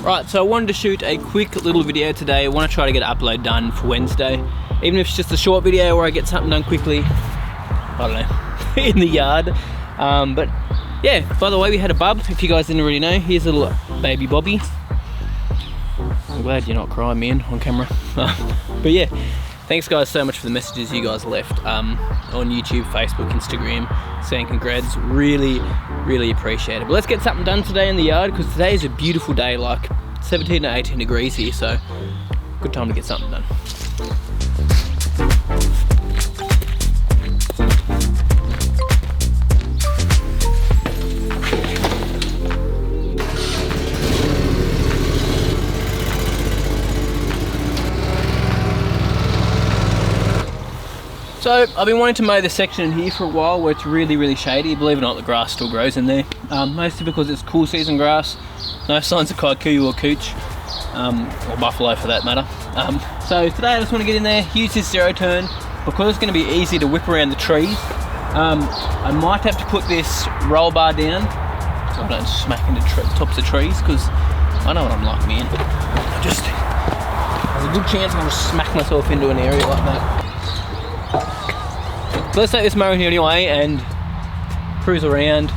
Right, so I wanted to shoot a quick little video today. I want to try to get an upload done for Wednesday. Even if it's just a short video where I get something done quickly, I don't know, in the yard. But yeah, by the way, we had a bub, if you guys didn't already know. Here's a little baby Bobby. I'm glad you're not crying, man, on camera. But yeah, thanks guys so much for the messages you guys left on YouTube, Facebook, Instagram, saying congrats. Really appreciate it. But let's get something done today in the yard, because today is a beautiful day, like 17 to 18 degrees here, so good time to get something done. So I've been wanting to mow this section in here for a while where it's really shady. Believe it or not, the grass still grows in there. Mostly because it's cool season grass. No signs of Kikuyu or cooch, or buffalo for that matter. So today I just want to get in there, use this zero turn, because it's going to be easy to whip around the trees. I might have to put this roll bar down so I don't smack into tops of trees, because I know what I'm like, man. There's a good chance I'll just smack myself into an area like that. So let's take this mower here anyway and cruise around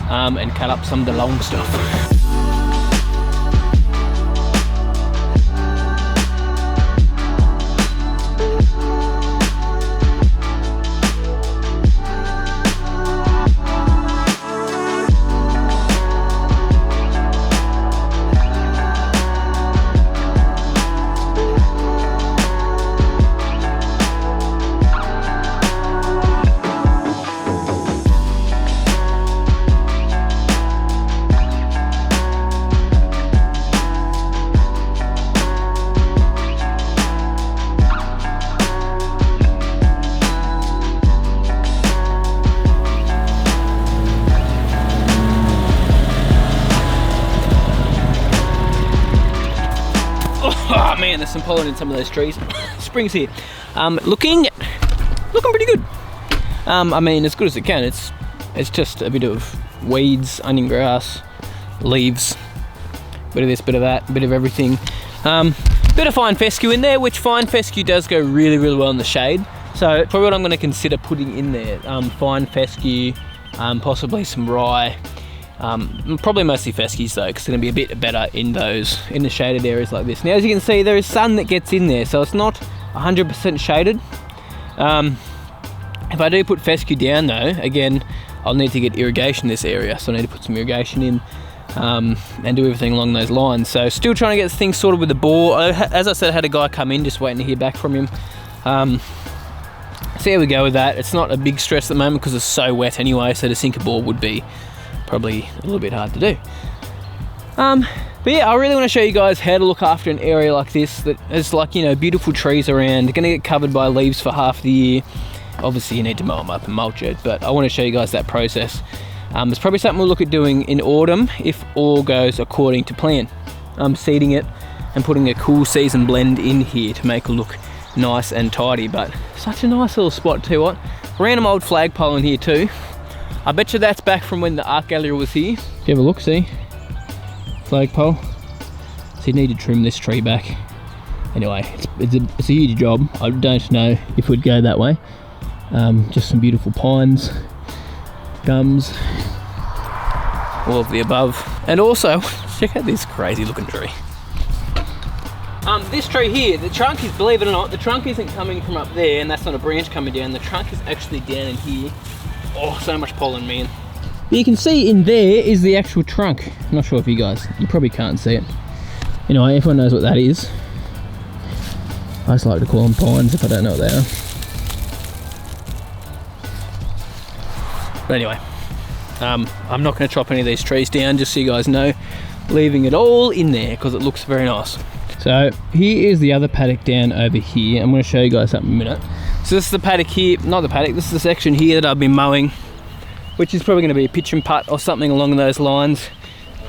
and cut up some of the long stuff. Oh man, there's some pollen in some of those trees. Spring's here. Looking pretty good. I mean, as good as it can. It's just a bit of weeds, onion grass, leaves, bit of this, bit of that, bit of everything. Bit of fine fescue in there, which fine fescue does go really well in the shade. So probably what I'm going to consider putting in there, fine fescue, possibly some rye. Probably mostly fescues though, because it's going to be a bit better in the shaded areas like this. Now as you can see, there is sun that gets in there, so it's not 100% shaded. If I do put fescue down though, again, I'll need to get irrigation in this area, so I need to put some irrigation in and do everything along those lines. So still trying to get things sorted with the bore. As I said, I had a guy come in, just waiting to hear back from him. So here we go with that. It's not a big stress at the moment because it's so wet anyway, so to sink a bore would be probably a little bit hard to do. But yeah, I really want to show you guys how to look after an area like this that has, like, you know, beautiful trees around. They're going to get covered by leaves for half the year. Obviously you need to mow them up and mulch it, but I want to show you guys that process. It's probably something we'll look at doing in autumn if all goes according to plan. Seeding it and putting a cool season blend in here to make it look nice and tidy. But such a nice little spot too. What random old flagpole in here too. I bet you that's back from when the art gallery was here. If you have a look, see? Flagpole. So you need to trim this tree back. Anyway, it's a huge job. I don't know if we'd go that way. Just some beautiful pines, gums, all of the above. And also, check out this crazy looking tree. This tree here, the trunk is, believe it or not, the trunk isn't coming from up there, and that's not a branch coming down. The trunk is actually down in here. Oh, so much pollen, man. You can see in there is the actual trunk. I'm not sure if you probably can't see it. Anyway, everyone knows what that is. I just like to call them pines if I don't know what they are. But anyway, I'm not going to chop any of these trees down, just so you guys know. Leaving it all in there because it looks very nice. So here is the other paddock down over here. I'm going to show you guys something in a minute. So this is the paddock here, not the paddock, this is the section here that I've been mowing, which is probably going to be a pitch and putt or something along those lines.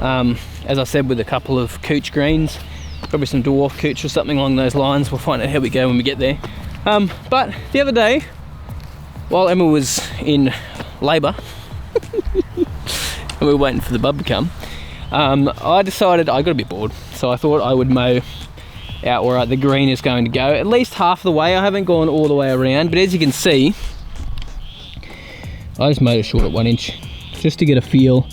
As I said, with a couple of cooch greens, probably some dwarf cooch or something along those lines. We'll find out how we go when we get there. But the other day, while Emma was in labour, and we were waiting for the bub to come, I decided I got a bit bored, so I thought I would mow out where the green is going to go, at least half the way. I haven't gone all the way around, but as you can see, I just made it short at 1 inch, just to get a feel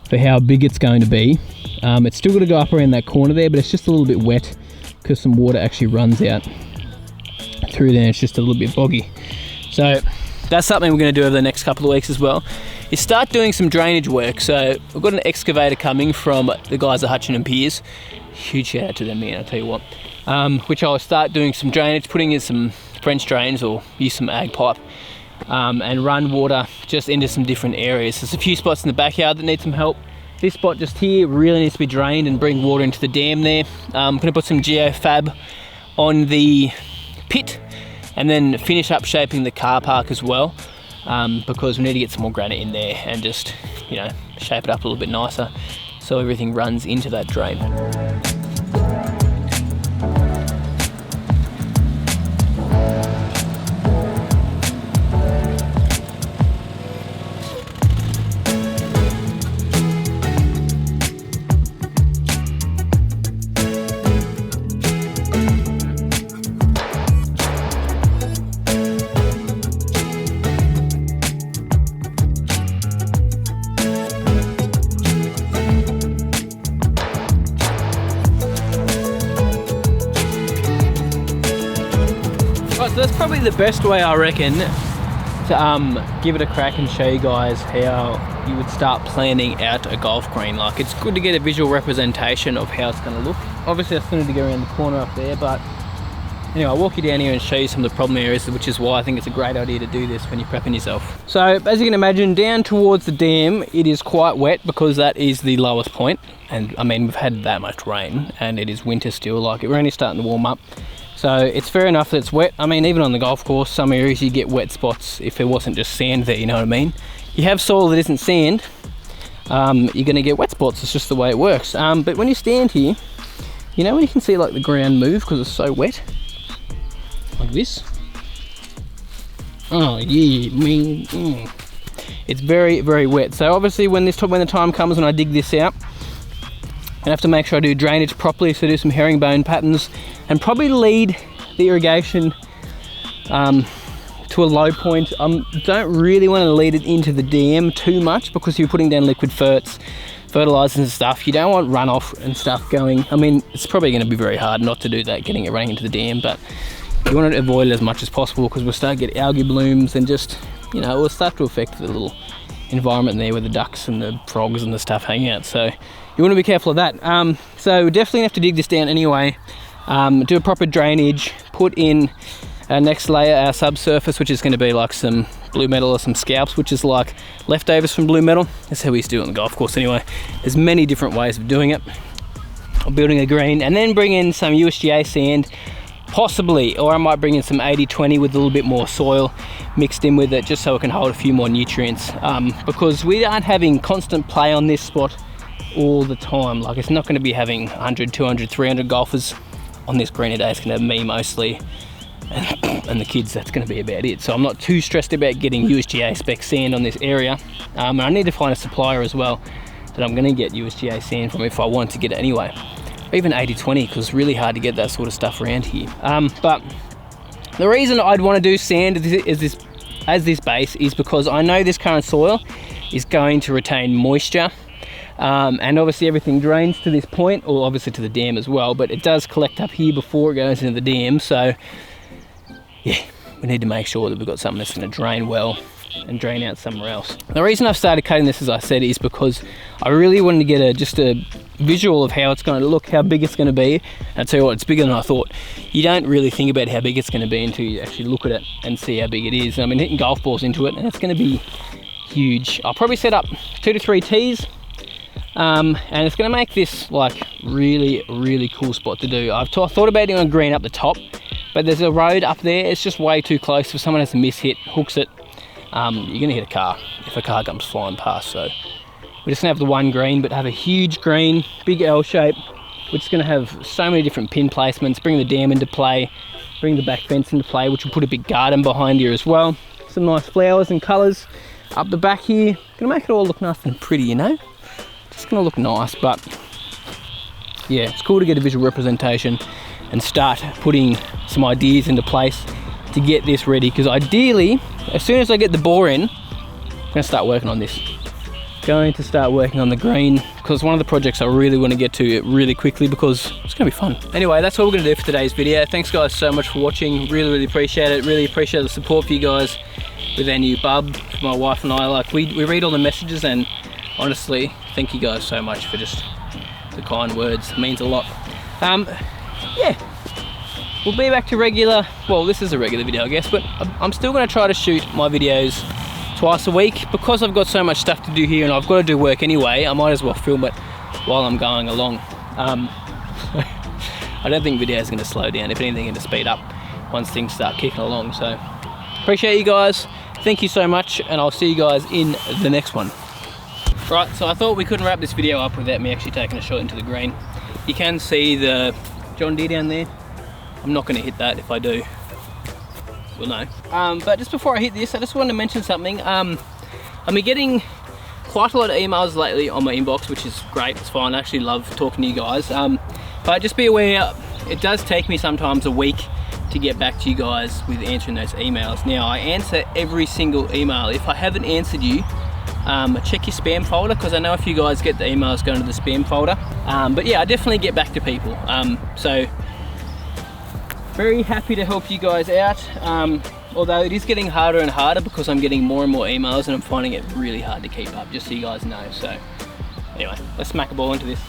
for how big it's going to be. It's still got to go up around that corner there, but it's just a little bit wet because some water actually runs out through there. It's just a little bit boggy. So that's something we're going to do over the next couple of weeks as well, is start doing some drainage work. So we've got an excavator coming from the guys at Hutchin and Pearce. Huge shout out to them, man, I'll tell you what. Which I'll start doing some drainage, putting in some French drains or use some ag pipe, and run water just into some different areas. There's a few spots in the backyard that need some help. This spot just here really needs to be drained and bring water into the dam there. I'm going to put some geofab on the pit and then finish up shaping the car park as well, because we need to get some more granite in there and just, you know, shape it up a little bit nicer so everything runs into that drain. So that's probably the best way, I reckon, to give it a crack and show you guys how you would start planning out a golf green. Like, it's good to get a visual representation of how it's going to look. Obviously I still need to go around the corner up there, but anyway, I'll walk you down here and show you some of the problem areas, which is why I think it's a great idea to do this when you're prepping yourself. So as you can imagine, down towards the dam it is quite wet because that is the lowest point, and I mean, we've had that much rain and it is winter still. Like, we're only starting to warm up. So it's fair enough that it's wet. I mean, even on the golf course, some areas you get wet spots if there wasn't just sand there, you know what I mean? You have soil that isn't sand, you're gonna get wet spots. It's just the way it works. But when you stand here, you know when you can see like the ground move because it's so wet? Like this. Oh yeah, man. It's very, very wet. So obviously when the time comes when I dig this out, I have to make sure I do drainage properly, so do some herringbone patterns and probably lead the irrigation to a low point. Don't really want to lead it into the dam too much because you're putting down liquid fertilizers and stuff. You don't want runoff and stuff going. I mean, it's probably going to be very hard not to do that, getting it running into the dam, but you want to avoid it as much as possible because we'll start to get algae blooms and just, you know, we'll start to affect the little environment there with the ducks and the frogs and the stuff hanging out. So you want to be careful of that. So definitely have to dig this down anyway, do a proper drainage, put in our next layer, our subsurface, which is going to be like some blue metal or some scalps, which is like leftovers from blue metal. That's how we used to do it on the golf course anyway. There's many different ways of doing it, or building a green, and then bring in some USGA sand, possibly, or I might bring in some 80-20 with a little bit more soil mixed in with it, just so it can hold a few more nutrients, because we aren't having constant play on this spot all the time. Like, it's not going to be having 100, 200, 300 golfers on this green a day. It's going to have me mostly and the kids. That's going to be about it. So I'm not too stressed about getting USGA spec sand on this area, and I need to find a supplier as well that I'm going to get USGA sand from if I want to get it anyway, or even 80-20, because it's really hard to get that sort of stuff around here. But the reason I'd want to do sand as this base is because I know this current soil is going to retain moisture, and obviously everything drains to this point, or obviously to the dam as well, but it does collect up here before it goes into the dam. So yeah, we need to make sure that we've got something that's going to drain well and drain out somewhere else. The reason I've started cutting this, as I said, is because I really wanted to get just a visual of how it's going to look, how big it's going to be. And I'll tell you what, it's bigger than I thought. You don't really think about how big it's going to be until you actually look at it and see how big it is. And I've been hitting golf balls into it, and it's going to be huge. I'll probably set up 2 to 3 tees, and it's going to make this like really, really cool spot to do. I've thought about doing a green up the top, but there's a road up there. It's just way too close for someone has to miss hit, hooks it. You're going to hit a car if a car comes flying past. So we're just going to have the one green, but have a huge green, big L shape, which is going to have so many different pin placements, bring the dam into play, bring the back fence into play, which will put a big garden behind here as well. Some nice flowers and colours up the back here. Going to make it all look nice and pretty, you know? It's gonna look nice, but yeah, it's cool to get a visual representation and start putting some ideas into place to get this ready, because ideally, as soon as I get the bore in, I'm gonna start working on this. Going to start working on the green, because one of the projects I really want to get to really quickly, because it's gonna be fun. Anyway, that's all we're gonna do for today's video. Thanks guys so much for watching. Really appreciate it. Really appreciate the support for you guys with our new bub. My wife and I, like, we read all the messages, and honestly, thank you guys so much for just the kind words. It means a lot. Yeah, we'll be back to regular, well, this is a regular video I guess, but I'm still going to try to shoot my videos twice a week, because I've got so much stuff to do here and I've got to do work anyway. I might as well film it while I'm going along. I don't think videos are going to slow down. If anything, going to speed up once things start kicking along. So appreciate you guys, thank you so much, and I'll see you guys in the next one. Right, so I thought we couldn't wrap this video up without me actually taking a shot into the green. You can see the John Deere down there. I'm not going to hit that. If I do, we'll know. But just before I hit this, I just wanted to mention something. I've been getting quite a lot of emails lately on my inbox, which is great. It's fine. I actually love talking to you guys. But just be aware, it does take me sometimes a week to get back to you guys with answering those emails. Now, I answer every single email. If I haven't answered you, check your spam folder, because I know if you guys get the emails going to the spam folder. But yeah, I definitely get back to people. So very happy to help you guys out. Although it is getting harder and harder, because I'm getting more and more emails and I'm finding it really hard to keep up, just so you guys know. So anyway, let's smack a ball into this.